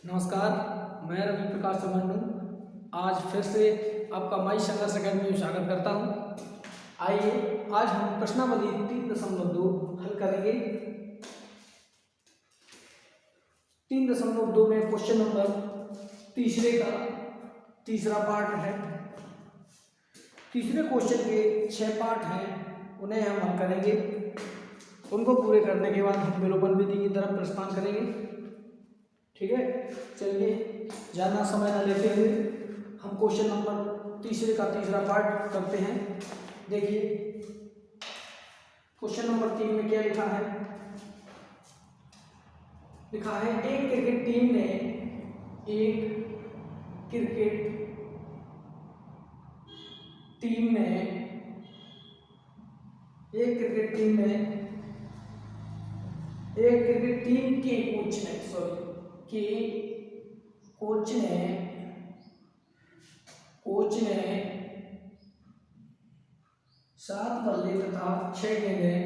नमस्कार, मैं रवि प्रकाश समंडू आज फिर से आपका माई संघर्ष अकेडमी में स्वागत करता हूं। आइए आज हम प्रश्नावली 3.2 हल करेंगे। 3.2 में क्वेश्चन नंबर तीसरे का तीसरा पार्ट है। तीसरे क्वेश्चन के 6 पार्ट हैं, उन्हें हम हल करेंगे। उनको पूरे करने के बाद हम विलोपन विधि की तरफ प्रस्थान करेंगे। ठीक है, चलिए ज़्यादा समय न लेते हुए हम क्वेश्चन नंबर तीसरे का तीसरा पार्ट करते हैं। देखिए क्वेश्चन नंबर 3 में क्या लिखा है। लिखा है एक क्रिकेट टीम ने एक क्रिकेट टीम के कोच ने 7 बल्ले तथा 6 गेंदें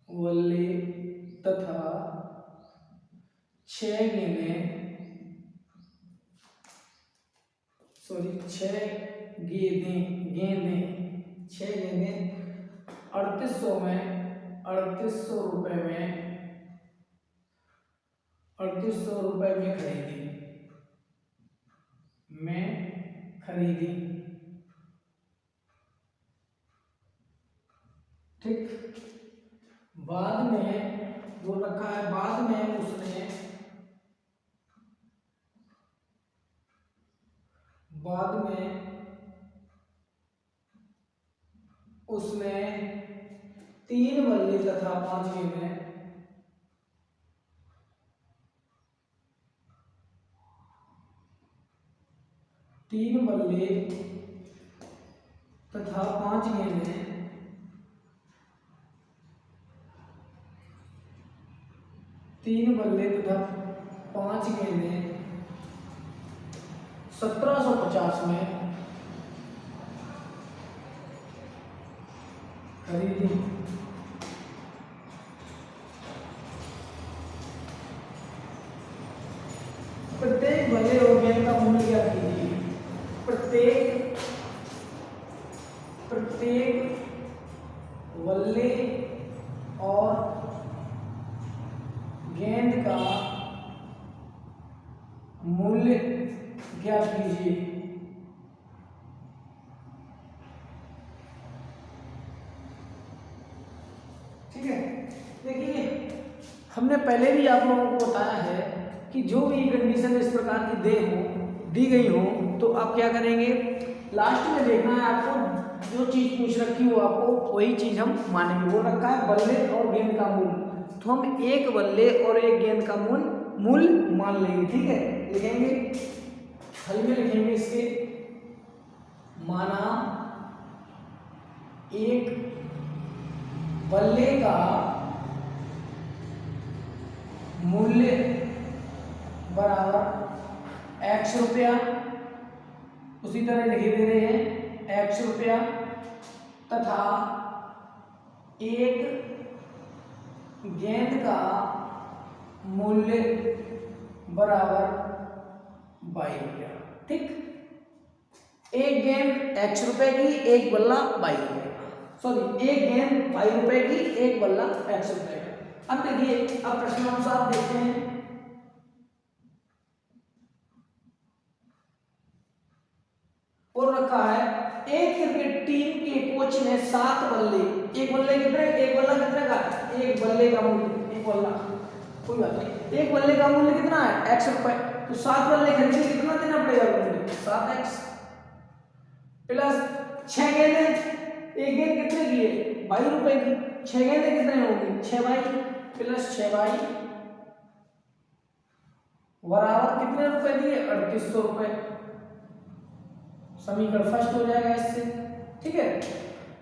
3800 रुपए में खरीदी। ठीक, बाद में वो रखा है, बाद में उसने 3 बल्ले तथा 5 गेंदें तीन बल्ले तथा 5 गेंदें 1750 में खरीदी। प्रत्येक बल्ले और गेंद का मूल्य क्या कीजिए। प्रत्येक बल्ले और गेंद का मूल्य ज्ञात कीजिए। ठीक है, देखिए हमने पहले भी आप लोगों को बताया है कि जो भी कंडीशन इस प्रकार की दी गई हो तो आप क्या करेंगे, लास्ट में देखना है आपको जो चीज पूछ रखी हो आपको वही चीज हम मानेंगे। वो रखा है बल्ले और गेंद का मूल्य, तो हम एक बल्ले और एक गेंद का मूल्य मान लेंगे। ठीक है, लिखेंगे हल में लिखेंगे इसके, माना एक बल्ले का मूल्य बराबर x रुपया, उसी तरह लिखे दे रहे हैं x रुपया, तथा एक गेंद का मूल्य बराबर 22 रुपया। ठीक, एक गेंद x रुपए की, एक बल्ला 22 रुपए का, सॉरी एक गेंद 22 रुपए की, एक बल्ला x रुपए का। अब देखिए, अब प्रश्नानुसार देखते हैं। और रखा है एक क्रिकेट टीम के कोच ने 7 बल्ले, एक बल्ला कितने का, एक बल्ले का मूल्य, एक बल्ला कोई बात नहीं, एक बल्ले का मूल्य कितना है x रुपए, तो 7 बल्ले खरीदने कितना देना पड़ेगा मूल्य 7x प्लस 6 गेंदें, एक गेंद कितने की है 22 रुपए की, 6 गेंदें कितने होंगी 6 बाई प्लस 6 बाई बराबर कितने रुपए दिए 3800 रुपए। समीकरण फर्स्ट हो जाएगा इससे। ठीक है,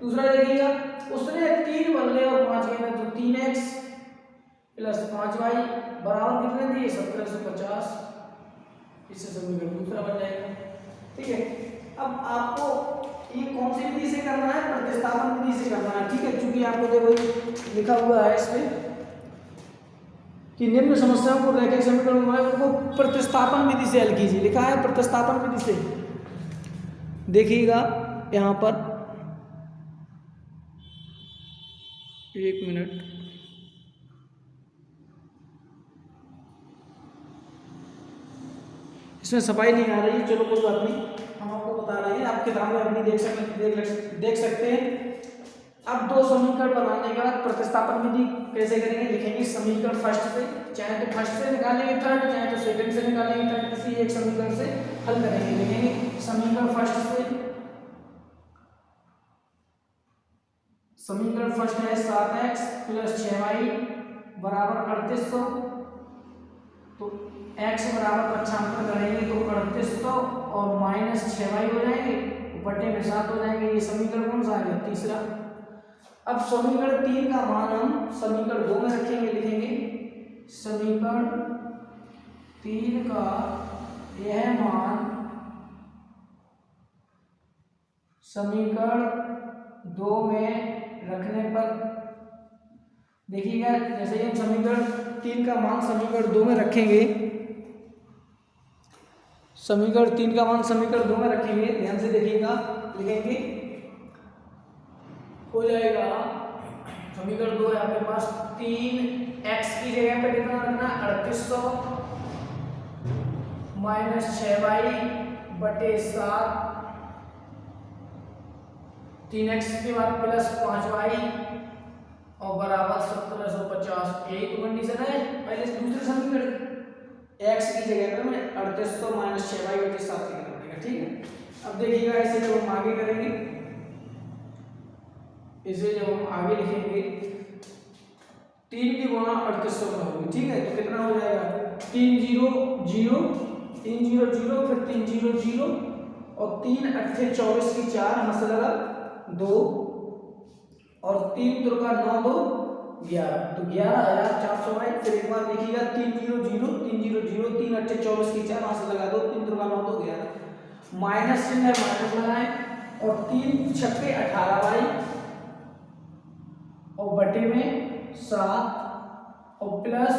दूसरा देखिएगा, उसने 3 बल्ले और 5 गेंदें, तो 3x प्लस 5y बराबर कितने दिए 1750। इससे समीकरण दूसरा बन जाएगा। ठीक है, अब आपको ये कौन सी विधि से करना है, प्रतिस्थापन विधि से करना है, ठीक है। चूंकि आपको देखो लिखा हुआ है इसमें कि निम्न समस्याओं को रैखिक समीकरण में उनको प्रतिस्थापन विधि से हल कीजिए, लिखा है प्रतिस्थापन विधि से। देखिएगा यहाँ पर, एक मिनट, इसमें सफाई नहीं आ रही है, चलो कोई बात नहीं, हम आपको बता रहे हैं, आप किताब में अपनी देख सकते हैं। अब दो समीकरण बनाने के बाद प्रतिस्थापन विधि कैसे करेंगे, लिखेंगे समीकरण फर्स्ट से, चाहे तो फर्स्ट से निकालेंगे थर्ड, चाहे तो सेकंड से निकालेंगे थर्ड, किसी एक समीकरण से हल करेंगे। लिखेंगे समीकरण फर्स्ट से, समीकरण फर्स्ट है 7x + 6y बराबर 3800, तो x बराबर 75 करेंगे तो 3800 और -6y हो जाएंगे, बटे में 7 हो जाएंगे। ये समीकरण कौन सा आ गया, तीसरा। अब समीकरण 3 का मान हम समीकरण 2 में रखेंगे, लिखेंगे समीकरण 3 का यह मान समीकरण 2 में रखने पर, देखिएगा जैसे हम समीकरण 3 का मान समीकरण 2 में रखेंगे, समीकरण 3 का मान समीकरण 2 में रखेंगे, ध्यान से देखिएगा, लिखेंगे हो जाएगा समीकरण 2 है आपके पास, 3x की जगह पे कितना रखना, 3800 -6y बटे 7, 3x के बाद प्लस 5y और बराबर 1750। यही तो कंडीशन है। पहले दूसरे समीकरण x की जगह पे मैं 3800 -6y बटे 7 लिख दूंगा, ठीक है। अब देखिएगा इसे जब हम आगे करेंगे, इसे जब हम आगे लिखेंगे 3 की गुणा 3800 में होगी, ठीक है। तो कितना हो जाएगा, 3 0 0 3 0 0 फिर 3 0 0 और 3 8 24 की 4 हंस लगा 2 और 3 दुर्गा 9 2 11, तो 11400 है। फिर एक बार देखिएगा 3 0 0 3 0 0 3 8 24 की 4 हंस लगा 2, 3 दुर्गा 9 2 11, माइनस चिन्ह है, माइनस लगाएं और 3 छक्के 18y और बटे में 7 और प्लस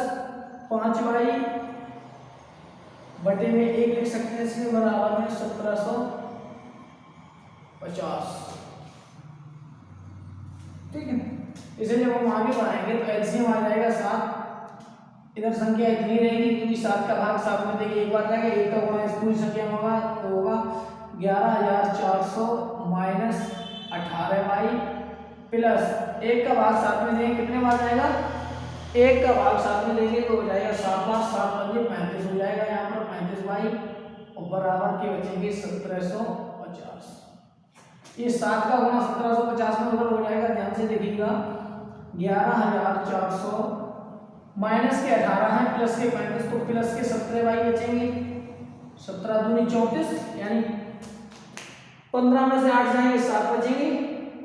5y बटे में 1 लिख सकते हैं, इसमें बराबर में 1750, ठीक है। इसे जब हम आगे बढ़ाएंगे तो एलसीएम आ जाएगा 7, इधर संख्या इतनी रहेगी क्योंकि 7 का भाग 7 में देखिए एक बार रहेगा, एक का गुणा इस पूरी संख्या में होगा तो होगा 11400 -18y प्लस 1 का भाग 7 में देंगे, कितने बार जाएगा, 1 का भाग 7 में देंगे तो हो जाएगा 7 बार 7 पंजे 35 हो जाएगा, यहाँ पर 35y और बराबर के बचेंगे 1750। ये 7 का गुणा 1750 में उधर हो जाएगा, ध्यान से देखिएगा 11400 माइनस के 18 है प्लस के 35, तो प्लस के 17y बचेंगे, 17 दूनी 34 यानी 15 में से 8 जाएंगे 7 बचेंगे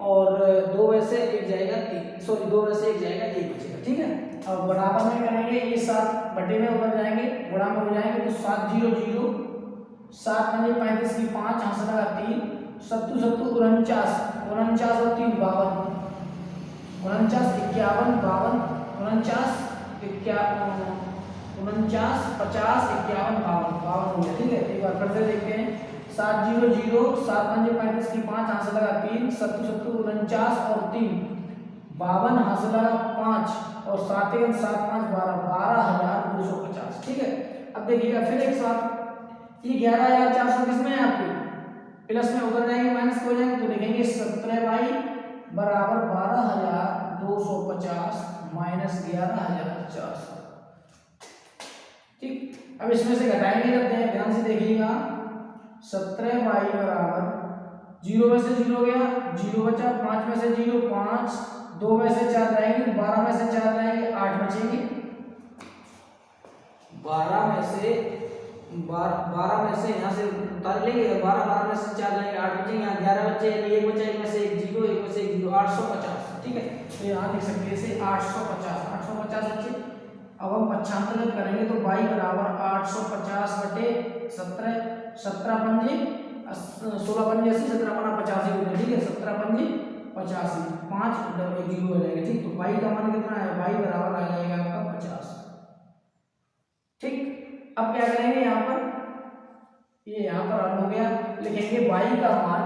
और 2 में से 1 जाएगा 3, सॉरी 2 में से 1 जाएगा 1 बचेगा, ठीक है। अब बराबर में करेंगे, ये 7 बटे में ऊपर जाएंगे, गुणा में हो जाएंगे तो 7 0 0 7 पंजे 35 की 5 हंस लगा 3 7 7 49 49 और 3 52 49 51 52 49 51 49 50 51 52 हो गया, ठीक है। एक बार फिर से देखते हैं, 7 0 0 7 पंजे 35 की 5 हंस लगा 3 7 7 49 और 3 52 हंस लगा 5 और 7 1 7 5 12 12250, ठीक है। अब देखिएगा फिर एक साथ, ये 11400 किसमें है आपके, प्लस में उधर जाएंगे माइनस हो जाएंगे, तो लिखेंगे 17y बराबर 12250 माइनस 11400, ठीक। अब इसमें से घटाएंगे करते हैं, ध्यान से देखिएगा 17y बराबर 0 में से 0 गया 0 बचा, 5 में से 0 5 2 में से 4 जाएंगे, 12 में से 4 जाएंगे 8 बचेंगे, 12 में से यहाँ से उतार लेंगे, 12 में से 4 जाएंगे 8 बचेंगे, यहाँ 11 बचे यानी 1 बचा, 1 में से 1 0 1 में से 1 0 850, ठीक है। तो यहाँ लिख सकते हैं इसे 850 बचे। अब हम पक्षांतर करेंगे तो y बराबर 850 बटे 17 17 पंजे 16 पंजे 80 17 50 हो गया, ठीक है। पंजे 85, 5 डबल 1 0 हो जाएगा। ठीक, तो y का मान कितना है, y बराबर आ जाएगा आपका 50। ठीक, अब क्या करेंगे यहाँ पर, ये यहाँ पर हल हो गया, लिखेंगे y का मान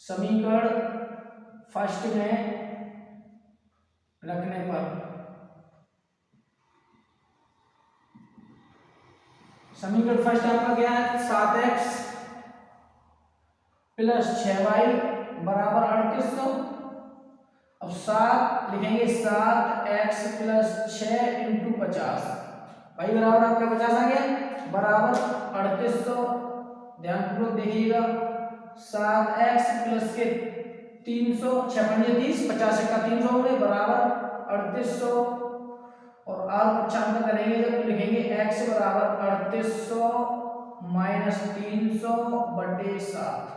समीकरण फर्स्ट में रखने पर, समीकरण फर्स्ट आपका क्या है, 7x प्लस 6y बराबर 3800। अब 7 लिखेंगे, 7x प्लस 6 इंटू 50, भाई बराबर आपका 50 आ गया, बराबर 3800। ध्यानपूर्वक देखिएगा, 7x प्लस के 300, 6 पंजे 30, 50 का 300 हो गए, बराबर 3800। और r पक्षांतर करेंगे जब, तो लिखेंगे x बराबर 3800 माइनस 300 बटे 7।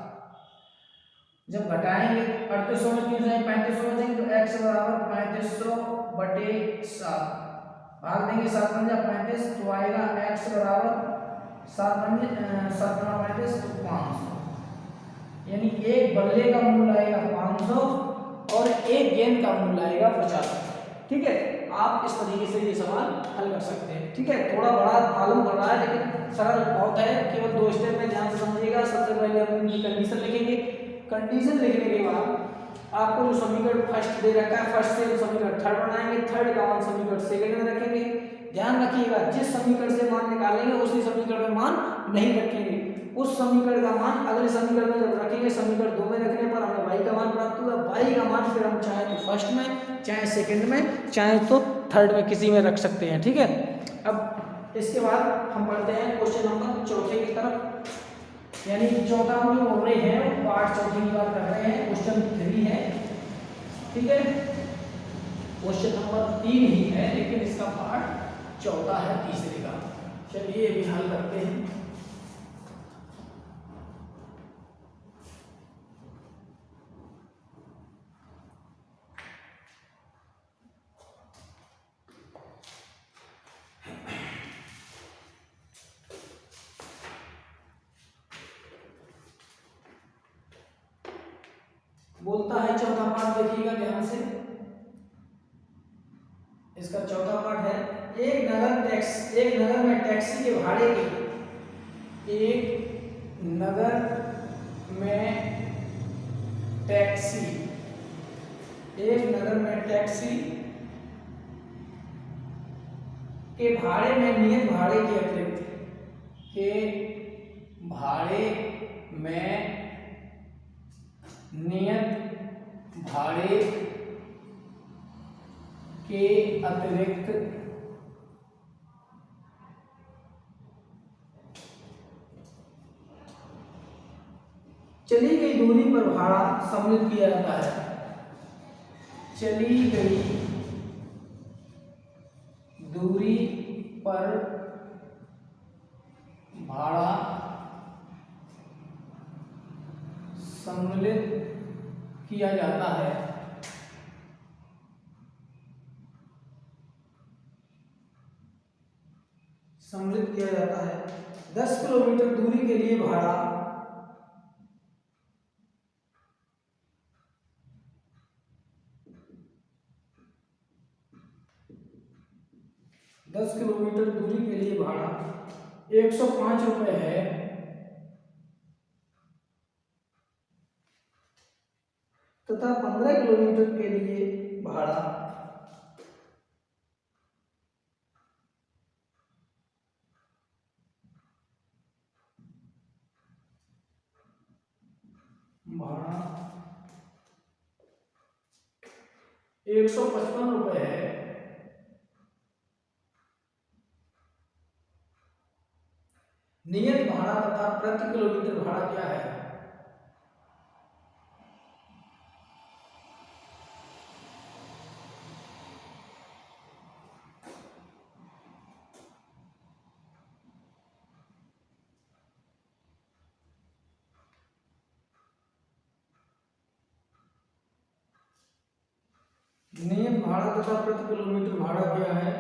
जब घटाएंगे 3800 में 300 3500 बचेंगे, तो x बराबर 3500 बटे 7। भाग देंगे 7 पंजा 35, तो आएगा x बराबर 7 पंजे 7 गुणा 35 तो 500। यानी एक बल्ले का मूल्य आएगा 500 और एक गेंद का मूल्य आएगा 50। ठीक है, आप इस तरीके से ये सवाल हल कर सकते हैं। ठीक है, थोड़ा बड़ा मालूम पड़ रहा है लेकिन सरल बहुत है, केवल 2 स्टेप में ध्यान से समझिएगा। सबसे पहले हम इनकी कंडीशन लिखेंगे, कंडीशन लिखने के बाद आपको जो समीकरण फर्स्ट दे रखा है, फर्स्ट से समीकरण थर्ड बनाएंगे, थर्ड का मान समीकरण सेकंड में रखेंगे। ध्यान रखिएगा, जिस समीकरण से मान निकालेंगे उसी समीकरण में मान नहीं रखेंगे, उस समीकरण का मान अगले समीकरण में जब रखेंगे, समीकरण 2 में रखने पर हमें y का मान प्राप्त हुआ। y का मान फिर हम चाहे तो फर्स्ट में, चाहे सेकंड में, चाहे तो थर्ड में, किसी में रख सकते हैं। ठीक है, अब इसके बाद हम बढ़ते हैं क्वेश्चन नंबर चौथे की तरफ। यानी चौथा हम जो बोल रहे हैं पार्ट चौथे की बात कर रहे हैं, क्वेश्चन 3 है। ठीक है, क्वेश्चन नंबर 3 ही है लेकिन इसका पार्ट चौथा है, तीसरे का। चलिए अभी हल करते हैं। बोलता है चौथा पार्ट, देखिएगा ध्यान से। इसका चौथा पार्ट है, एक नगर में टैक्सी के भाड़े की, एक नगर में टैक्सी, एक नगर में टैक्सी के भाड़े में नियत भाड़े के अतिरिक्त, के भाड़े में नियत भाड़े के अतिरिक्त चली गई दूरी पर भाड़ा सम्मिलित किया जाता है। चली गई दूरी पर भाड़ा सम्मिलित किया जाता है। सम्मिलित किया जाता है 10 किलोमीटर दूरी के लिए भाड़ा 10 किलोमीटर दूरी के लिए भाड़ा 105 रुपये है, तथा 15 किलोमीटर के लिए भाड़ा 155 रुपये है। नियत भाड़ा तथा प्रति किलोमीटर भाड़ा क्या है? नियत भाड़ा तथा प्रति किलोमीटर भाड़ा क्या है?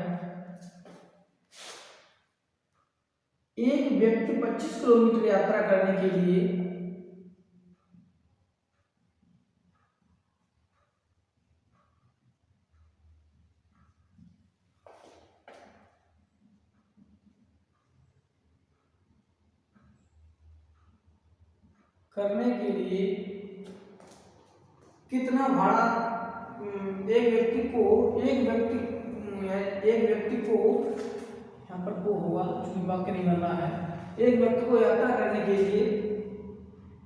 एक व्यक्ति 25 किलोमीटर यात्रा करने के लिए करने के लिए कितना भाड़ा एक व्यक्ति को यहाँ पर को होगा क्योंकि वाक्य नहीं बन रहा है, एक व्यक्ति को यात्रा करने के लिए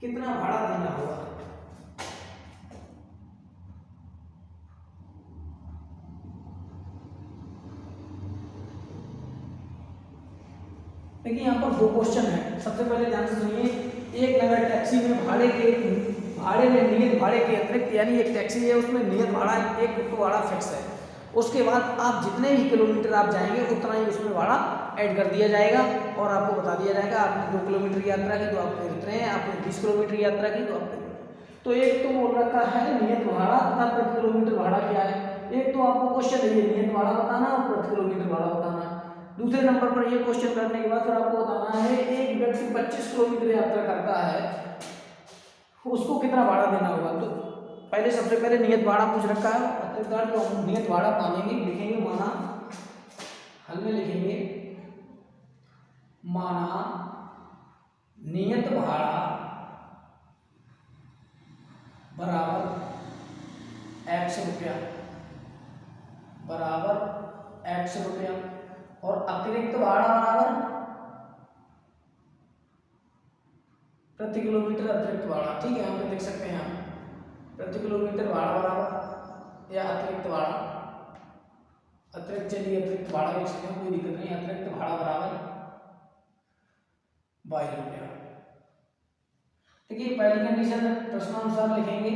कितना भाड़ा देना होगा। देखिए यहाँ पर दो क्वेश्चन है। सबसे पहले ध्यान से सुनिए, एक नगर टैक्सी में भाड़े में नियत भाड़े के अतिरिक्त, यानी एक टैक्सी है उसमें नियत भाड़ा एक भाड़ा फिक्स है, उसके बाद आप जितने भी किलोमीटर आप जाएंगे उतना ही उसमें भाड़ा ऐड कर दिया जाएगा और आपको बता दिया जाएगा आपने 2 किलोमीटर की यात्रा की तो आपको इतने हैं, आपने 20 किलोमीटर की यात्रा की तो आपको। तो एक तो बोल रखा है नियत भाड़ा तथा प्रति किलोमीटर भाड़ा क्या है। एक तो आपको क्वेश्चन है ये नियत भाड़ा बताना और प्रति किलोमीटर भाड़ा बताना। दूसरे नंबर पर ये क्वेश्चन करने के बाद फिर आपको बताना है एक व्यक्ति 25 किलोमीटर यात्रा करता है, उसको कितना भाड़ा देना होगा। तो पहले सबसे पहले नियत भाड़ा पूछ रखा है, अतिरिक्त तो हम नियत भाड़ा मानेंगे, लिखेंगे माना, हल में लिखेंगे माना नियत भाड़ा बराबर x रुपया और अतिरिक्त भाड़ा बराबर प्रति किलोमीटर अतिरिक्त भाड़ा। ठीक है, हम देख सकते हैं प्रति किलोमीटर भाड़ा बराबर या अतिरिक्त भाड़ा, चलिए अतिरिक्त भाड़ा लिख सकते हैं, कोई दिक्कत नहीं। अतिरिक्त भाड़ा बराबर 22 रुपया। देखिए पहली कंडीशन प्रश्नानुसार लिखेंगे,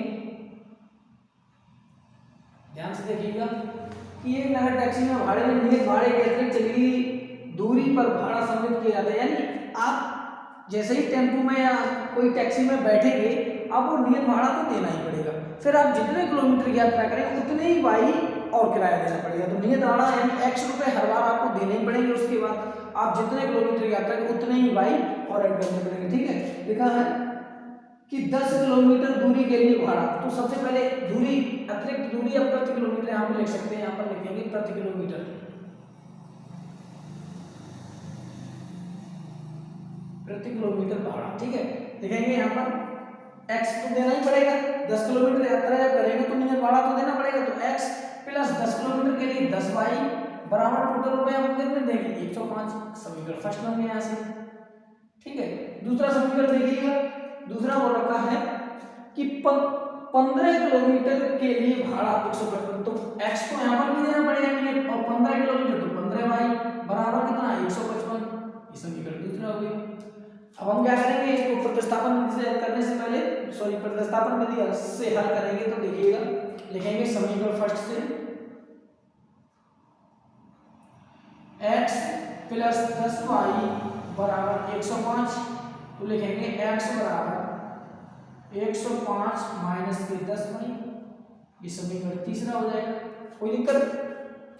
ध्यान से देखिएगा कि एक नगर टैक्सी में भाड़े में नियत भाड़े के अतिरिक्त चली दूरी पर भाड़ा सम्मिलित किया जाता है। यानी आप जैसे ही टेम्पो में या कोई टैक्सी में बैठेंगे आपको नियत भाड़ा तो देना ही पड़ेगा, फिर आप जितने किलोमीटर की यात्रा करें उतने ही भाई और किराया देना पड़ेगा। तो नियत भाड़ा यानी x रुपये हर बार आपको देने ही पड़ेंगे, उसके बाद आप जितने किलोमीटर की यात्रा करें उतने ही भाई और ऐड करने पड़ेंगे। ठीक है, लिखा है कि 10 किलोमीटर दूरी के लिए भाड़ा। तो सबसे पहले दूरी, अतिरिक्त दूरी या प्रति किलोमीटर यहाँ पर लिख सकते हैं, यहाँ पर लिखेंगे प्रति किलोमीटर, प्रति किलोमीटर भाड़ा। ठीक है, लिखेंगे यहाँ पर x तो देना ही पड़ेगा, 10 किलोमीटर यात्रा जब करेंगे तो नियत भाड़ा तो देना पड़ेगा, तो x प्लस 10 किलोमीटर के लिए 10 वाई बराबर टोटल रुपये आपको कितने देंगे 105। समीकरण फर्स्ट नंबर यहाँ से। ठीक है, दूसरा समीकरण देखिएगा, दूसरा बोल रखा है कि 15 किलोमीटर के लिए भाड़ा 155। तो x को यहाँ पर भी देना पड़ेगा और 15 किलोमीटर तो 15 वाई बराबर कितना 155। ये समीकरण दूसरा हो गया। अब हम क्या करेंगे, इसको प्रतिस्थापन से करने से पहले प्रतिस्थापन विधि से हल करेंगे। तो देखिएगा, लिखेंगे समीकरण फर्स्ट से x प्लस 10 वाई बराबर 105। तो लिखेंगे x बराबर 105 माइनस के 10 वाई, ये समीकरण तीसरा हो जाएगा। कोई दिक्कत,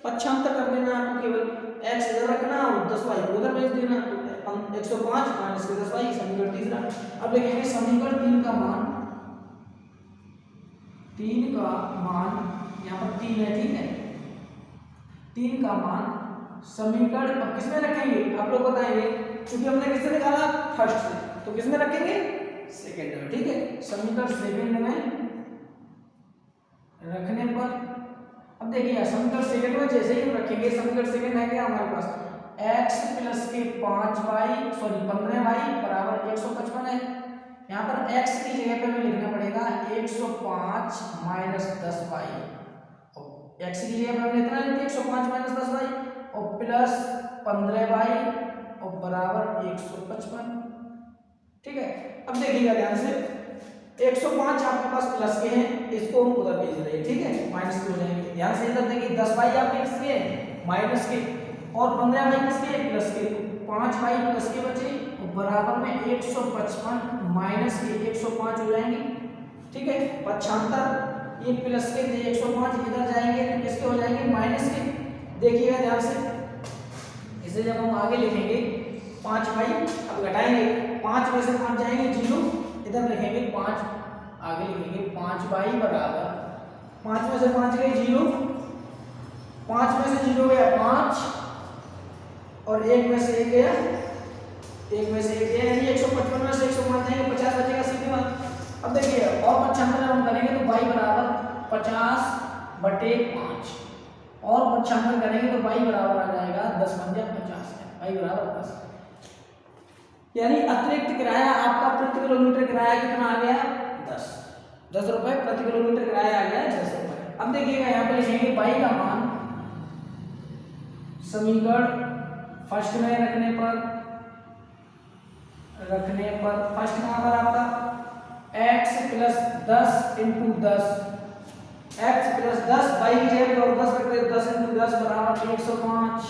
पक्षांतर कर देना आपको, केवल x इधर रखना और 10 वाई उधर भेज देना। 105 माइनस के 10 वाई, समीकरण तीसरा। अब लिखेंगे समीकरण 3 का मान यहाँ पर 3 है। ठीक है, 3 का मान समीकरण अब किसमें रखेंगे आप लोग बताएंगे, क्योंकि हमने किससे निकाला फर्स्ट से, तो किसमें रखेंगे सेकंड में। ठीक है, समीकरण सेकंड में रखने पर अब देखिए समीकरण सेकंड में जैसे ही हम रखेंगे, समीकरण सेकंड है क्या हमारे पास x प्लस के 15 वाई बराबर 155 है। यहाँ पर x की जगह पे हमें लिखना पड़ेगा 105 माइनस 10 वाई, और x की जगह पे हमें इतना लिखते 105 माइनस 10 वाई और प्लस 15 वाई और बराबर 155। ठीक है, अब देखिएगा ध्यान से, 105 आपके पास प्लस के हैं, इसको हम उधर भेज रहे हैं। ठीक है, माइनस के हो जाएंगे। ध्यान से इधर देखिए 10 वाई आपके किसके हैं माइनस के, और 15 वाई किसके प्लस के, 5 वाई प्लस के बचे और बराबर में 155 माइनस के 105 हो जाएंगे। ठीक है, पक्षांतर ये प्लस के 105 इधर जाएंगे तो किसके हो जाएंगे माइनस के। देखिएगा ध्यान से, इसे जब हम आगे लिखेंगे 5 वाई, अब घटाएंगे 5 में से 5 जाएंगे 0, इधर लिखेंगे 5, आगे लिखेंगे 5 वाई बराबर 5 में से 5 गए 0, 5 में से 0 गया 5 और 1 में से 1 गया एक में से एक यानी 155 में से 105 देंगे 50 बचेगा, सीधी बात। अब देखिए और 95 जब हम करेंगे तो y बराबर 50/5 और 95 करेंगे तो y बराबर आ जाएगा 10 × 50, y बराबर 10। यानी अतिरिक्त किराया आपका प्रति किलोमीटर किराया कितना आ गया 10 रुपए प्रति किलोमीटर किराया आ गया 10 रुपए। अब देखिएगा यहाँ पर लिखेंगे y का मान समीकरण फर्स्ट में रखने पर फर्स्ट कहाँ पर आपका x + 10 × 10 x + 10 y की जगह और 10 रख दे 10 × 10 बराबर 105।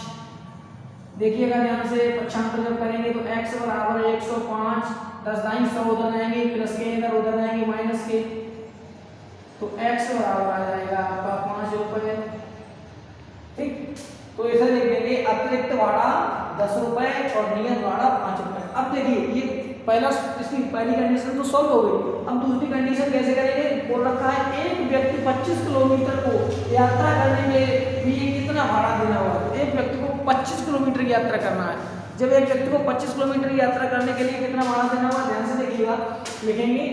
देखिएगा ध्यान से 95 जब करेंगे तो x बराबर 105, 10 दाई 100 उधर जाएंगे प्लस के इधर उधर जाएंगे माइनस के, तो x बराबर आ जाएगा आपका 5 रुपए। ठीक, तो ऐसा लिख देंगे अतिरिक्त भाड़ा 10 रुपए और नियत भाड़ा 5 रुपए। अब देखिए ये पहला इसकी पहली कंडीशन तो सॉल्व हो गई। अब दूसरी कंडीशन कैसे करेंगे, बोल रखा है एक व्यक्ति 25 किलोमीटर को यात्रा करने में भी कितना भाड़ा देना होगा। तो एक व्यक्ति को 25 किलोमीटर की यात्रा करना है। जब एक व्यक्ति को 25 किलोमीटर की यात्रा करने के लिए कितना भाड़ा देना होगा, ध्यान से देखिएगा। लिखेंगे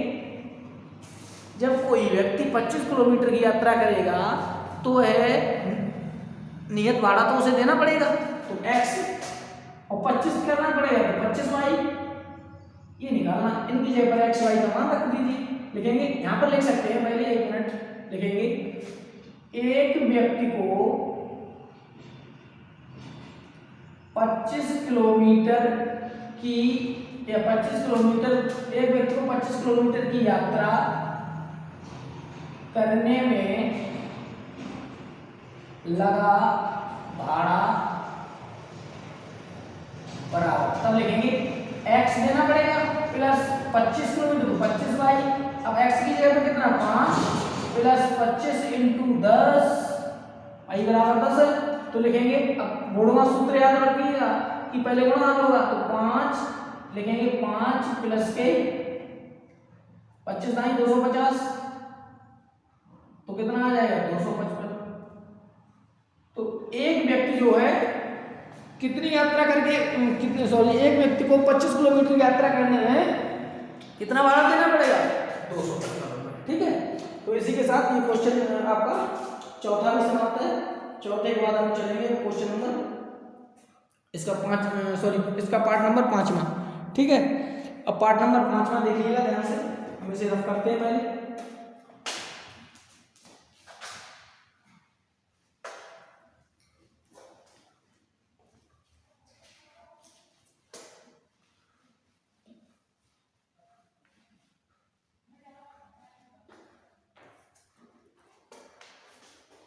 जब कोई व्यक्ति 25 किलोमीटर की यात्रा करेगा तो है नियत भाड़ा तो उसे देना पड़ेगा, तो x और 25 करना पड़ेगा तो 25y ये निकालना। इनकी जगह पर x y का मान रख दीजिए। लिखेंगे यहाँ पर लिख सकते हैं, पहले 1 मिनट लिखेंगे एक व्यक्ति को 25 किलोमीटर की या 25 किलोमीटर एक व्यक्ति को 25 किलोमीटर की यात्रा करने में लगा भाड़ा बराबर, तब लिखेंगे x देना पड़ेगा प्लस 25 किलोमीटर 25y। अब x की जगह पर कितना 5 प्लस 25 × 10 y बराबर 10 है, तो लिखेंगे अब गुणा सूत्र याद रखिएगा कि पहले गुणा होगा तो 5 लिखेंगे 5 प्लस के 25 दाई 250 तो कितना आ जाएगा 255। तो एक व्यक्ति जो है कितनी यात्रा करके कितने सॉरी एक व्यक्ति को 25 किलोमीटर की यात्रा करने में कितना भाड़ा देना पड़ेगा 255। ठीक है, तो इसी के साथ ये क्वेश्चन आपका चौथा भी समाप्त है। चौथे के बाद हम चलेंगे क्वेश्चन नंबर इसका पार्ट नंबर 5वां। ठीक है, अब पार्ट नंबर 5वां देखिएगा ध्यान से, हम इसे रफ करते हैं पहले।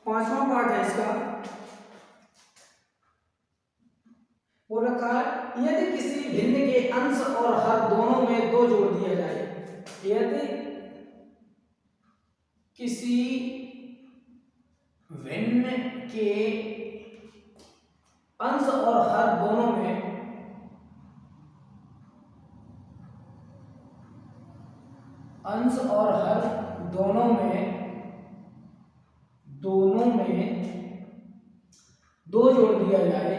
पांचवा पार्ट है इसका, वो रखा है यदि किसी भिन्न के अंश और हर दोनों में 2 जोड़ दिया जाए। यदि किसी भिन्न के अंश और हर दोनों में दोनों में 2 जोड़ दिया जाए,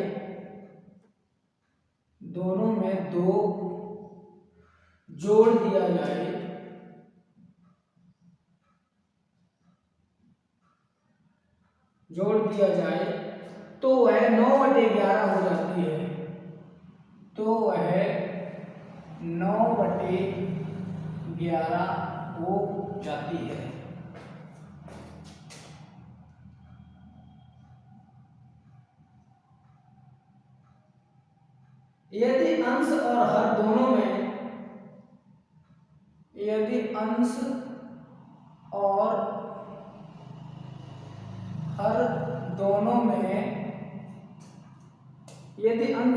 दोनों में 2 जोड़ दिया जाए तो वह 9/11 हो जाती है, तो वह 9/11 हो जाती है। यदि अंश और हर दोनों में यदि अंश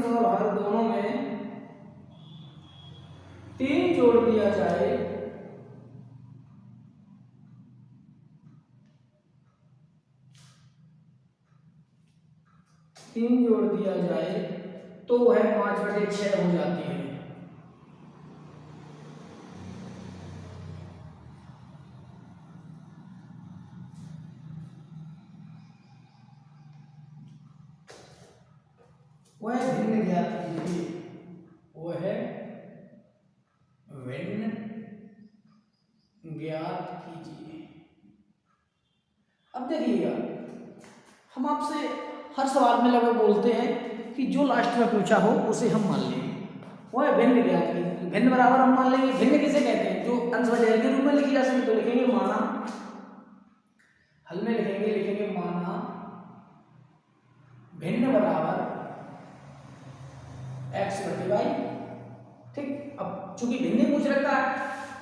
और हर दोनों में 3 जोड़ दिया जाए तो वह 5/6 हो जाती है। वह भिन्न ज्ञात कीजिए, वह ज्ञात कीजिए। अब देखिएगा, हम आपसे हर सवाल में लगभग बोलते हैं कि जो लास्ट में पूछा हो उसे हम मान लेंगे। वो है भिन्न ज्ञात कीजिए। भिन्न बराबर हम मान लेंगे। भिन्न किसे कहते हैं? जो अंशवचन के रूप में लिखी जा सकती, तो लिखेंगे माना, हल में लिखेंगे माना भिन्न बराबर x बटे वाई। ठीक, अब चूंकि भिन्न पूछ रखा है,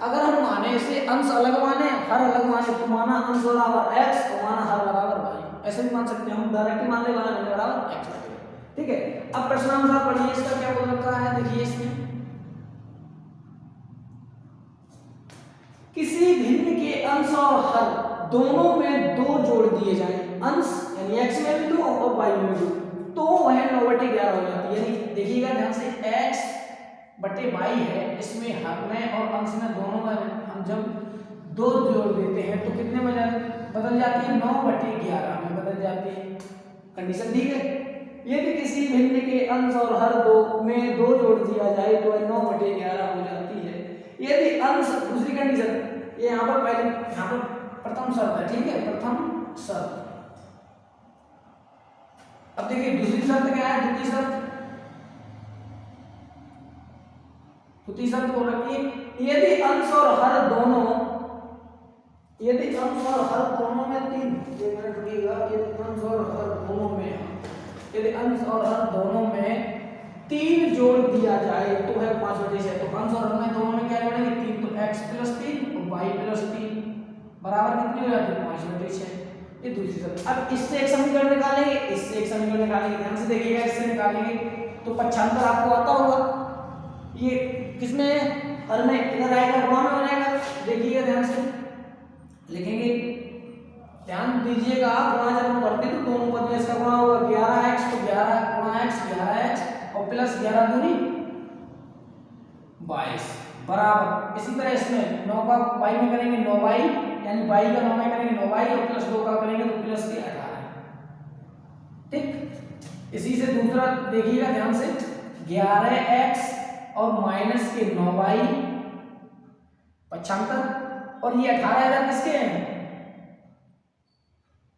अगर हम माने इसे अंश अलग माने, हर अलग माने, तो माना अंश बराबर x और माना हर बराबर y, ऐसे भी मान सकते हैं हम। डायरेक्टली मान ले माना भिन्न बराबर x बटे वाई। ठीक है, अब प्रश्नानुसार पढ़िए, इसका क्या बोल रखा है, देखिए इसमें किसी भिन्न के अंश और हर दोनों में 2 जोड़ दिए जाए, अंश यानी x में भी 2 और y में भी 2, तो वह 9/11 हो जाती है। यानी देखिएगा ध्यान से, x बटे y है, इसमें हर में और अंश में दोनों में हम जब 2 जोड़ देते हैं तो कितने में बदल जाती है? 9/11 में बदल जाती है। कंडीशन दी है, यदि किसी भिन्न के अंश और हर दो में 2 जोड़ दिया जाए तो वह 9/11 हो जाती है। यदि अंश, दूसरी कंडीशन, ये यहाँ पर पहले, यहाँ पर प्रथम शर्त है। ठीक है, प्रथम शर्त। अब देखिए दूसरी शर्त क्या है? द्वितीय शर्त बोल रखी है, यदि अंश और हर दोनों में 3, यदि अंश और हर दोनों में 3 जोड़ दिया जाए तो है 5/6। तो अंश और हर में दोनों में क्या जोड़ेंगे? 3, तो x + 3 और y + 3 बराबर कितनी हो जाती है? 5/6। ये दूसरी शर्त। अब इससे एक समीकरण निकालेंगे, इससे एक समीकरण निकालेंगे। ध्यान से देखिएगा, इससे निकालेंगे तो 95 आपको आता होगा। ये किसमें? हर में, इधर आएगा गुणा में हो जाएगा। देखिएगा ध्यान से, लिखेंगे, ध्यान दीजिएगा, गुणा जब हम करते तो दोनों पद में इसका गुणा होगा। 11x तो 11 गुणा x 11x और प्लस 11 दूनी 22 बराबर। इसी तरह इसमें 9 का y में करेंगे 9y, यानी y का 9 में करेंगे 9y और प्लस 2 का करेंगे तो प्लस के 18। ठीक, इसी से दूसरा देखिएगा ध्यान से, 11x और माइनस के 9y 75 और ये 18 इधर किसके हैं?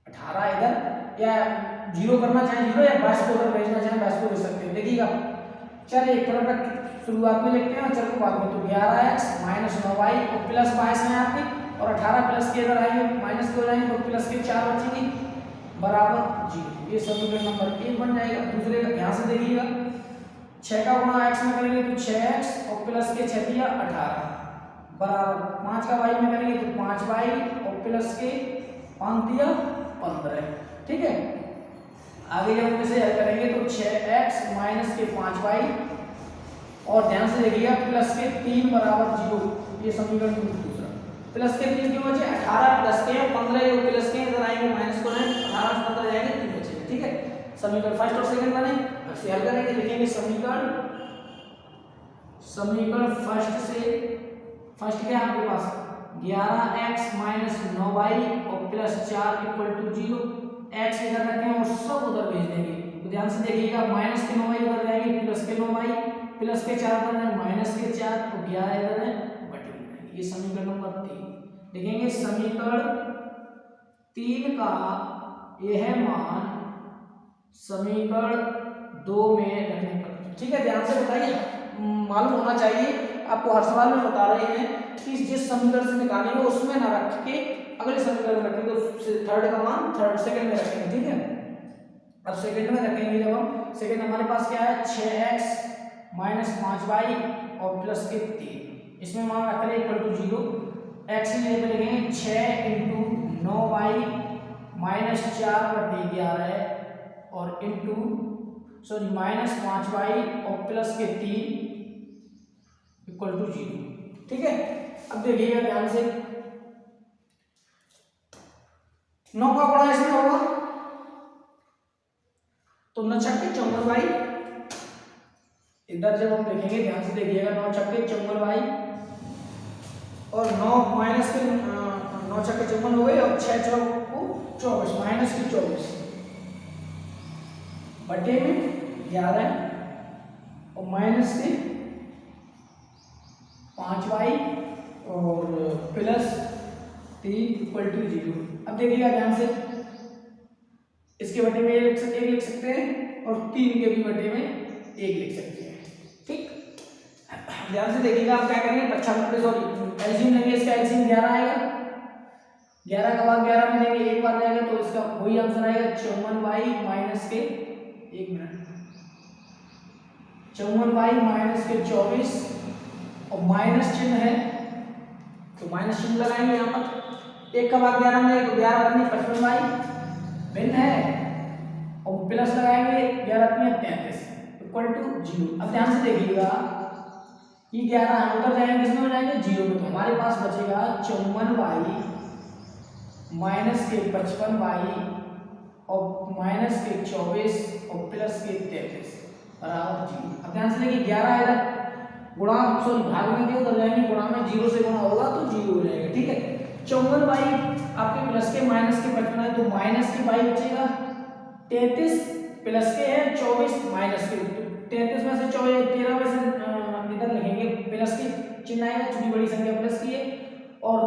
18 इधर, या 0 करना चाहे 0 या 22 को उधर भेजना चाहे 22 को भेज सकते हैं। देखिएगा, चल एक तरफ रख शुरुआत में लिखते हैं और चल को बाद में। तो 11x माइनस 9y और प्लस 22 है आपके, और 18 प्लस के इधर आएंगे माइनस के हो जाएंगे तो प्लस के 4 बचेंगे बराबर 0। ये समीकरण नंबर 1 बन जाएगा। दूसरे का ध्यान से देखिएगा, 6 का गुणा x में करेंगे तो 6x और प्लस के 6 दिया 18 बराबर 5 का y में करेंगे तो 5y और प्लस के 5 दिया 15। ठीक है, आगे जब हम इसे हल करेंगे तो 6x माइनस के 5y और ध्यान से देखिएगा प्लस के 3 बराबर 0। ये समीकरण दूसरा, प्लस के 3 क्यों बचे? 18 प्लस के 15 ये प्लस के इधर आएंगे माइनस को, 18 से 15 जाएंगे 3 बचेंगे। ठीक है, समीकरण फर्स्ट और सेकंड बने, ऐसे हल करेंगे। लिखेंगे समीकरण फर्स्ट से, फर्स्ट क्या है आपके पास? 11x माइनस 9y और प्लस 4 = 0। x इधर रखें और सब उधर भेज देंगे। तो ध्यान से देखिएगा, माइनस के 9y उधर जाएंगे, प्लस के 9y, प्लस के 4 उधर है, माइनस के 4 और 11 इधर है, बटे में जाएंगे। ये समीकरण नंबर 3। देखेंगे समीकरण 3 का यह मान समीकरण 2 में रखने पर। ठीक है, ध्यान से बताइए, मालूम होना चाहिए आपको, हर सवाल में बता रहे हैं कि जिस समीकरण से निकालेंगे उसमें ना रख के अगले समीकरण में रखेंगे। तो थर्ड का मान थर्ड सेकंड में रखेंगे। ठीक है, अब सेकंड में रखेंगे जब हम, सेकंड हमारे पास क्या है? 6x माइनस 5y और प्लस के 3, इसमें मान रख रहे हैं = 0। x की जगह पे लिखेंगे 6 × 9y माइनस 4/11 और माइनस 5y और प्लस के 3 = 0। ठीक है, अब देखिएगा ध्यान से, 9 का गुणा इसमें होगा तो 9 छक्के 54y, इधर जब हम लिखेंगे ध्यान से देखिएगा, 9 छक्के 54y और 9 माइनस के 9 छक्के 54 हो गए और 6 चौको 24 माइनस के 24 बटे में 11 और माइनस के 5y और प्लस 3 = 0। अब देखिएगा ध्यान से, इसके बटे में 1 लिख सकते हैं और 3 के भी बटे में 1 लिख सकते हैं। ठीक, ध्यान से देखिएगा। आप क्या करेंगे, एलसीएम लेंगे, इसका एलसीएम 11 आएगा। 11 का भाग 11 में देंगे, एक बार जाएगा तो इसका वही आंसर आएगा 54 माइनस के 54 माइनस के 24 और माइनस चिन्ह है तो माइनस चिन्ह लगाएंगे यहाँ पर। 1 का भाग 11 में तो 11 बनी 55 भिन्न है और प्लस लगाएंगे 11 में 33 = 0। अब ध्यान से देखिएगा, ये 11 हम उधर जाएंगे, किसमें हो जाएंगे 0 में, तो हमारे पास बचेगा 54y माइनस के 55y और माइनस के 24 और प्लस के 33 बराबर 0। अब ध्यान से देखिए 11 इधर गुणा भाग में क्यों कर जाएंगे, गुणा में 0 से गुणा होगा तो 0 हो जाएगा। ठीक है, 54y आपके प्लस के माइनस के 55 है तो माइनस के y बचेगा, 33 प्लस के है 24 माइनस के, 33 में से 13 में से इधर लिखेंगे प्लस के चिन्ह आएगा, छोटी बड़ी संख्या प्लस की है, और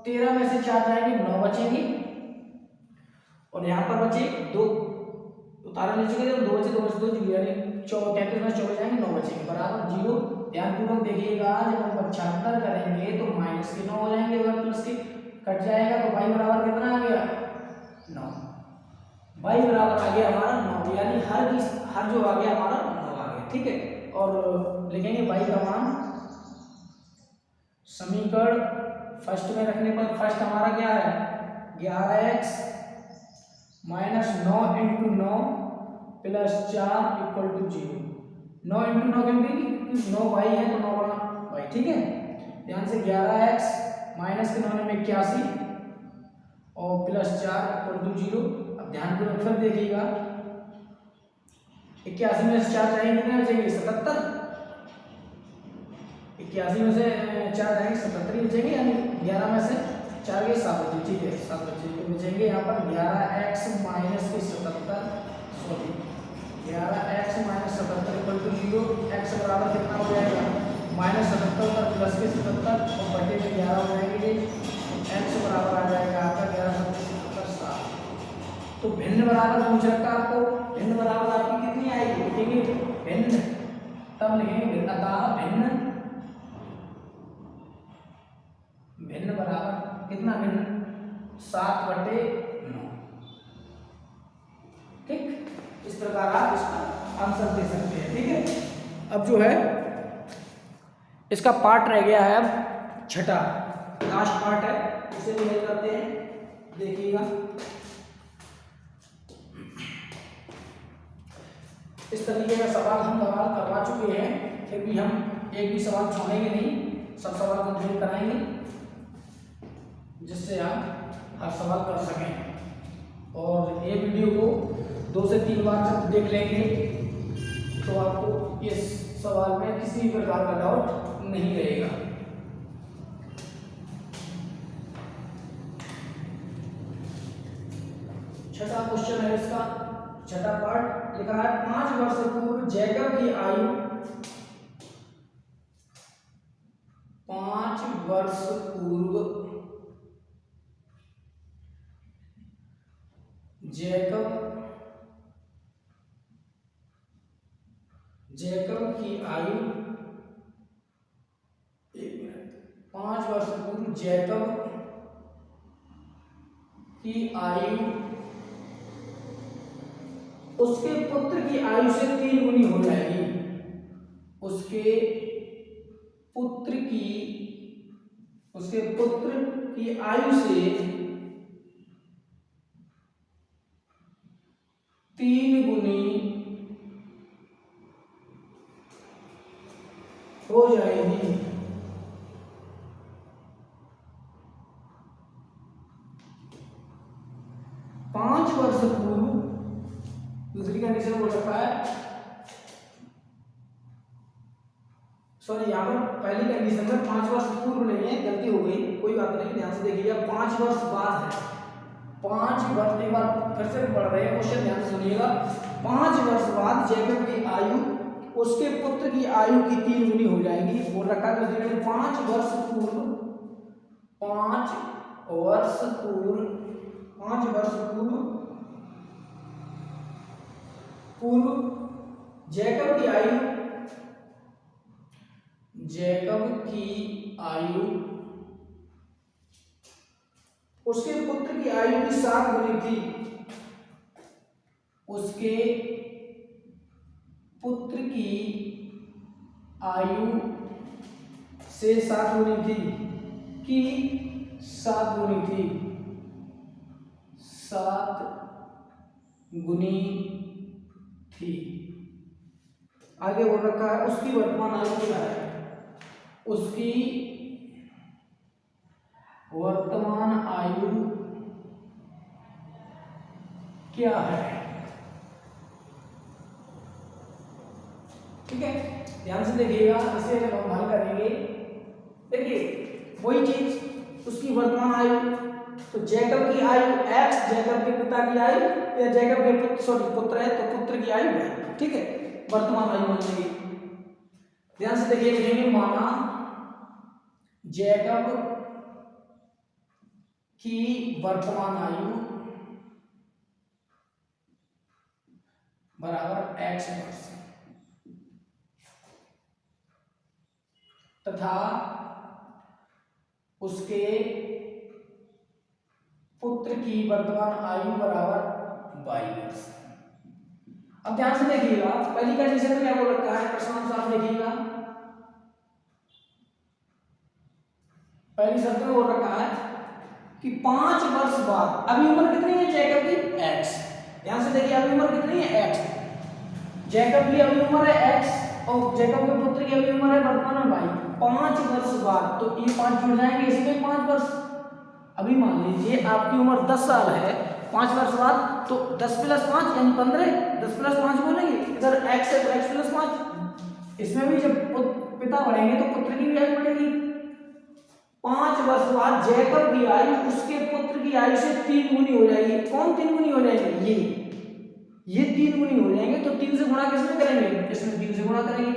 13 में से 4 जाएंगे 9 बचेंगे और यहाँ पर बचे 2 उतारे ले चुके थे, 2 बचे 2 जीरो, यानी 33 में 24 जाएंगे 9 बचेंगे बराबर 0। ध्यानपूर्वक देखिएगा, जब हम 75 करेंगे तो माइनस के 9 हो जाएंगे, अगर प्लस के कट जाएगा तो y बराबर कितना आ गया 9, y बराबर आ गया हमारा 9, यानी हर जो आ गया हमारा 9 आ गया। ठीक है, और लिखेंगे y का मान समीकरण फर्स्ट में रखने पर, फर्स्ट हमारा क्या है 11x माइनस 9 × 9 प्लस 4 = 0। 9 × 9 क्योंकि 9y है तो 9 गुणा y। ठीक है, ध्यान से 11x माइनस के 9 में 81 और प्लस 4 = 0। अब ध्यान पूर्वक फिर देखिएगा, 81 में से 4 जाएंगे कितने बचेंगे 77, 81 में से 4 जाएंगे 77 बचेंगे, यानी 11 में से 4 गए 7 बचे। ठीक है, 7 बचे तो बचेंगे यहाँ पर 11x माइनस के 77 = 0। x बराबर कितना हो जाएगा -77 पर प्लस के 77 और बटे में 11 हो जाएंगे, x बराबर आ जाएगा आपका 11 × 7। तो भिन्न बराबर पूछ रखा आपको, भिन्न बराबर आपकी कितनी आएगी, लिखेंगे भिन्न, तब लिखेंगे भिन्नता, भिन्न बराबर कितना, भिन्न 7/9। ठीक, इस प्रकार आप इसका आंसर दे सकते हैं। ठीक है, अब जो है इसका पार्ट रह गया है, अब छठा लास्ट पार्ट है, इसे भी हल करते हैं। देखिएगा इस तरीके का सवाल हम करवा चुके हैं, फिर भी हम एक भी सवाल छोड़ेंगे नहीं, सब सवाल कंप्लीट कराएंगे जिससे आप हर सवाल कर सकें। और ये वीडियो को 2 से 3 बार जब देख लेंगे तो आपको इस सवाल में किसी भी प्रकार का डाउट नहीं रहेगा। छठा क्वेश्चन है इसका, छठा पार्ट लिखा है 5 वर्ष पूर्व जैकब की आयु 5 वर्ष पूर्व जैकब की आयु 5 वर्ष पूर्व जैकब की आयु उसके पुत्र की आयु से 3 गुनी हो जाएगी, उसके पुत्र की आयु से 3 गुनी हो जाएगी। पांच वर्ष पूर्व, दूसरी कंडीशन बोल रखा है, सॉरी यहाँ पर पहली कंडीशन में 5 वर्ष पूर्व नहीं है, गलती हो गई, कोई बात नहीं, ध्यान से देखिएगा 5 वर्ष बाद है। 5 वर्ष, एक बार फिर से पढ़ रहे हैं क्वेश्चन, ध्यान से सुनिएगा। 5 वर्ष बाद जैकब की आयु उसके पुत्र की आयु की 3 गुनी हो जाएगी, बोल रखा है। तो 5 वर्ष पूर्व 5 वर्ष पूर्व, 5 वर्ष पूर्व जैकब की आयु उसके पुत्र की आयु की 7 गुनी थी, उसके पुत्र की आयु से 7 गुनी थी, की 7 गुनी थी, 7 गुनी थी। आगे बोल रखा है उसकी वर्तमान आयु क्या है, उसकी वर्तमान आयु क्या है। ठीक है, ध्यान से देखिएगा, इसे जब हम हल करेंगे, देखिए वही चीज उसकी वर्तमान आयु, तो जैकब की आयु x, जैकब के पिता की आयु या जैकब के पुत्र है तो पुत्र की आयु है। ठीक है, वर्तमान आयु मान लेंगे। ध्यान से देखिए, लिखेंगे माना जैकब की वर्तमान आयु बराबर x वर्ष तथा उसके पुत्र की वर्तमान आयु बराबर 22 वर्ष। अब ध्यान से देखिएगा, पहली कंडीशन में क्या बोल रखा है, प्रश्नानुसार देखिएगा, पहली शर्त में बोल रखा है कि 5 वर्ष बाद, अभी उम्र कितनी है जैकब की x, ध्यान से देखिए अभी उम्र कितनी है x, जैकब की अभी उम्र है x और जैकब के पुत्र की अभी उम्र है वर्तमान में 22, 5 वर्ष बाद, तो ये 5 जुड़ जाएंगे, इसमें 5 वर्ष। अभी मान लीजिए आपकी उम्र 10 साल है, 5 वर्ष बाद तो 10 + 5 यानी 15, 10 + 5 बोलेंगे, इधर x है तो x + 5, इसमें भी जब पिता बढ़ेंगे तो पुत्र की भी आयु बढ़ेगी। 5 वर्ष बाद जैकब की आयु उसके पुत्र की आयु से 3 गुनी हो जाएगी। कौन 3 गुनी हो जाएगी, ये 3 गुनी हो जाएंगे, तो 3 से गुणा किसमें करेंगे, इसमें 3 से गुणा करेंगे।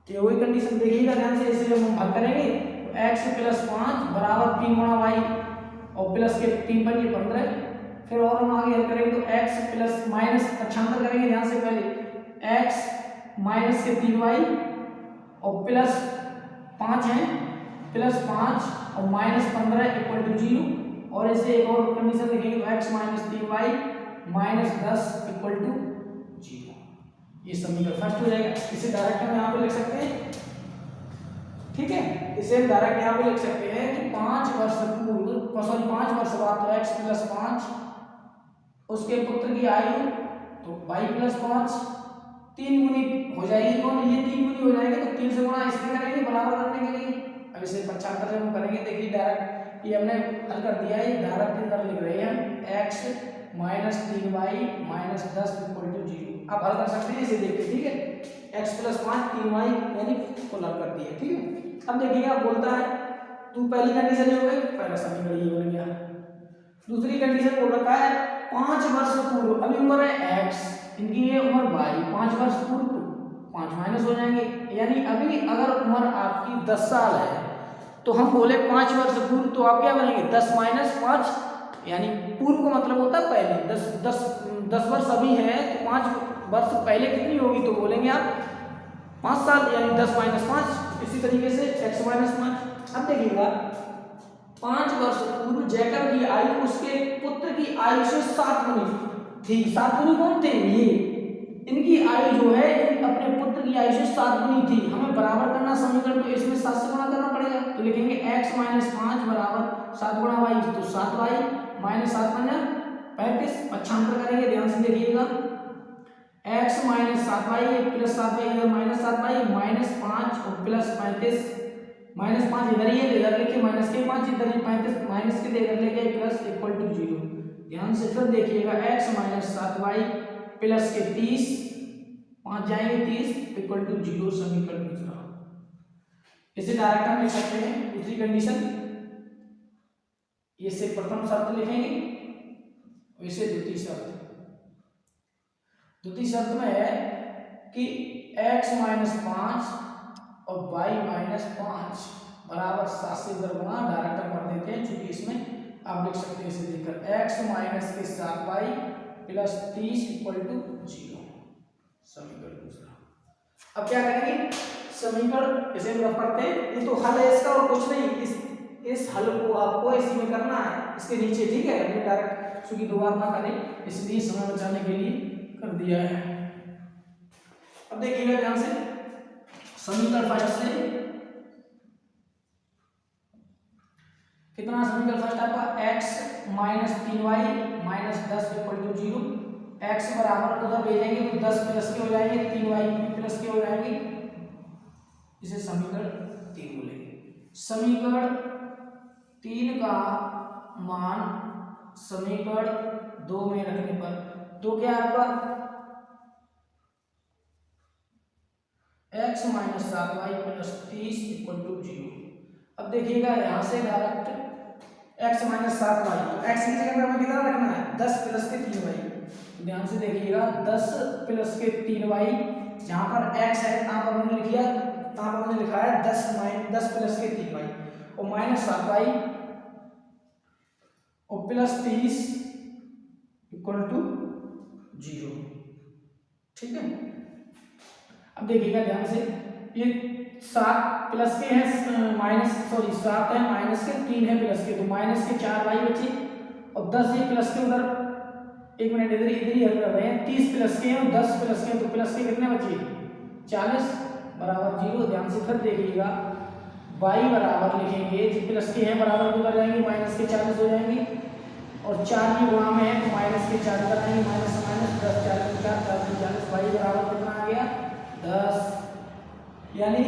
तो वही कंडीशन देखिएगा ध्यान से, इसे जब हम हल करेंगे तो x + 5 बराबर 3 गुणा y और प्लस के 3 पर ये 15, फिर और हम आगे हल करेंगे तो x प्लस माइनस पक्षांतर करेंगे, ध्यान से पहले x माइनस के 3y और प्लस 5 है, प्लस 5 और माइनस 15 = 0, और इसे एक और कंडीशन लिखेंगे तो x माइनस 3y माइनस 10 = 0। ये समीकरण फर्स्ट हो जाएगा। इसे डायरेक्ट हम यहाँ पे लिख सकते हैं। ठीक है, इसे हम डायरेक्ट यहाँ पे लिख सकते हैं कि 5 वर्ष पूर्व, 5 वर्ष बाद तो x + 5 उसके पुत्र की आयु तो y + 5 3 गुनी हो जाएगी। कौन, ये 3 गुनी हो जाएगा तो 3 से गुणा इसमें करेंगे बराबर करने के लिए। अब इसे पक्षांतर जब हम करेंगे, देखिए डायरेक्ट ये हमने हल कर दिया है, डायरेक्ट इधर लिख रहे हैं x माइनस 3y माइनस 10 = 0। आप हल कर सकते हैं इसे देख के। ठीक है, x + 5 3y यानी को हल कर दिया। ठीक है, अब देखिएगा बोलता है तू, पहली कंडीशन हो गई, पहला समीकरण ये बन गया। दूसरी कंडीशन बोल रखा है 5 वर्ष पूर्व, अभी उम्र है x, इनकी ये उम्र y, 5 वर्ष पूर्व तो 5 माइनस हो जाएंगे, यानी अभी अगर उम्र आपकी 10 साल है तो हम बोले 5 वर्ष पूर्व, तो आप क्या बनेंगे 10 - 5, यानी पूर्व का मतलब होता है पहले। 10 वर्ष अभी है तो 5 वर्ष पहले कितनी होगी, तो बोलेंगे आप 5 साल, यानी 10 - 5। इसी तरीके से x - 5। अब देखिएगा 5 वर्ष पूर्व जैकब की आयु उसके पुत्र की आयु से 7 गुनी थी। 7 गुनी कौन थे, ये, इनकी आयु जो है अपने पुत्र की आयु से 7 गुनी थी। हमें बराबर करना समीकरण, तो इसमें 7 से गुणा करना पड़ेगा, तो लिखेंगे x - 5 बराबर 7 × y, तो 7y माइनस 7 × 35, पक्षांतर करेंगे, ध्यान से देखिएगा x - 7y प्लस 7y इधर माइनस 7y माइनस 5 और प्लस 35, माइनस 5 इधर ही है, इधर लिखिए माइनस के 5, इधर ही 35 माइनस के इधर लेके प्लस = 0। ध्यान से फिर देखिएगा x - 7y प्लस के 30, 5 जाएंगे 30 = 0, समीकरण दूसरा। इसे डायरेक्ट हम लिख सकते हैं दूसरी कंडीशन, ये से प्रथम शर्त लिखेंगे, वैसे द्वितीय शर्त। द्वितीय शर्त में है कि x - 5 और y - 5 बराबर 7 से इधर गुणा, डायरेक्ट हम कर देते हैं क्योंकि इसमें आप लिख सकते हैं इसे देखकर x माइनस के 7y प्लस 30 इक्वल टू 0। समीकरण दूसरा। अब क्या करेंगे, समीकरण इसे हम रख पढ़ते हैं, ये तो हल है इसका और कुछ नहीं, इस हल को आपको इसी में करना है, इसके नीचे, ठीक है। हमने डायरेक्ट क्योंकि दोबारा ना करें इसलिए समय बचाने के लिए कर दिया है। अब देखिएगा ध्यान से, समीकरण फर्स्ट से कितना, समीकरण फर्स्ट आपका x minus 3y minus 10 equal to 0, x बराबर उधर भेजेंगे तो 10 प्लस के हो जाएंगे, 3y प्लस के हो जाएंगे, इसे समीकरण 3 बोलेंगे। समीकरण 3 का मान समीकरण 2 में रखने पर तो क्या आपका x minus 7y plus 30 equal to 0। अब देखिएगा यहाँ से डायरेक्ट x माइनस 7y, तो x की जगह हमें कितना रखना है, 10 प्लस के 3y। ध्यान से देखिएगा 10 प्लस के 3y, जहाँ पर x है यहाँ पर हमने लिख लिया, यहाँ पर हमने लिखा है 10 प्लस के 3y और माइनस 7y और प्लस 30 इक्वल टू 0, ठीक है। अब देखिएगा ध्यान से, ये 7 प्लस के है माइनस, सॉरी 7 है माइनस के, 3 है प्लस के, तो माइनस के 4y बचे और 10 ये प्लस के उधर, एक मिनट इधर ही हल कर रहे हैं, 30 प्लस के हैं और 10 प्लस के हैं, तो प्लस के कितने बचे 40 बराबर 0। ध्यान से फिर देखिएगा y बराबर लिखेंगे, जो प्लस के हैं बराबर को कर जाएंगे, माइनस के 40 हो जाएंगे और 4 की गुणा में है तो माइनस के 4 कर जाएंगे, माइनस से माइनस 10 4 40, y बराबर कितना आ गया 10। यानी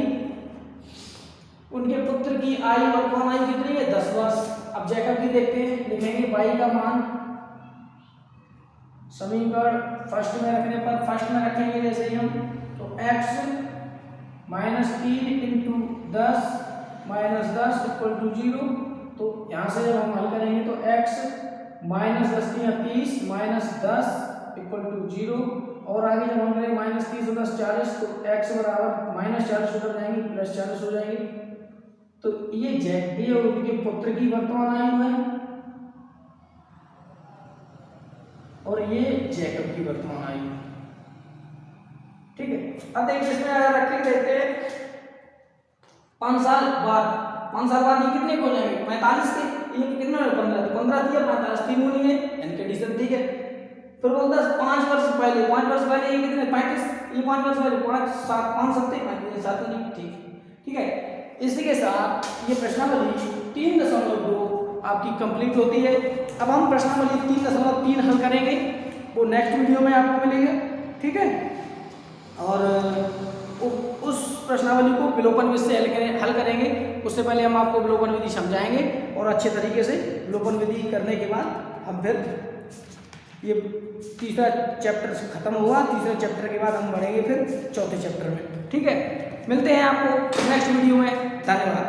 उनके पुत्र की आयु वर्तमान आयु कितनी है 10 वर्ष। अब जैकब की देखते हैं, लिखेंगे y का मान समीकरण फर्स्ट में रखने पर, फर्स्ट में रखेंगे जैसे ही हम, तो x minus 3 into 10 minus 10 equal to 0। तो यहाँ से जब हम हल करेंगे तो x minus 10 30 minus 10 equal to 0 और आगे जब हम करेंगे माइनस 30 और 10 40, तो x बराबर माइनस 40 उधर जाएंगे प्लस 40 हो जाएंगे। तो ये उनके पुत्र की वर्तमान आयु है और ये जैकब की वर्तमान आयु, ठीक है। अब देखिए इसमें अगर रख के देखते हैं 5 साल बाद ये कितने हो जाएंगे 45 के, ये कितना है 15, तो 15 दिया 45 3 गुनी है यानी कंडीशन ठीक है। फिर बोलता है 5 वर्ष पहले ये कितने 35, ये 5 वर्ष पहले 5 7 5 7 7 नहीं, ठीक है। इसी के साथ ये प्रश्नावली 3.2 आपकी कंप्लीट होती है। अब हम प्रश्नावली 3.3 हल करेंगे, वो नेक्स्ट वीडियो में आपको मिलेगा, ठीक है। और उस प्रश्नावली को विलोपन विधि से हल करेंगे। उससे पहले हम आपको विलोपन विधि समझाएंगे और अच्छे तरीके से विलोपन विधि करने के बाद हम फिर ये तीसरा चैप्टर खत्म हुआ, तीसरे चैप्टर के बाद हम बढ़ेंगे फिर चौथे चैप्टर में, ठीक है। मिलते हैं आपको नेक्स्ट वीडियो में, धन्यवाद।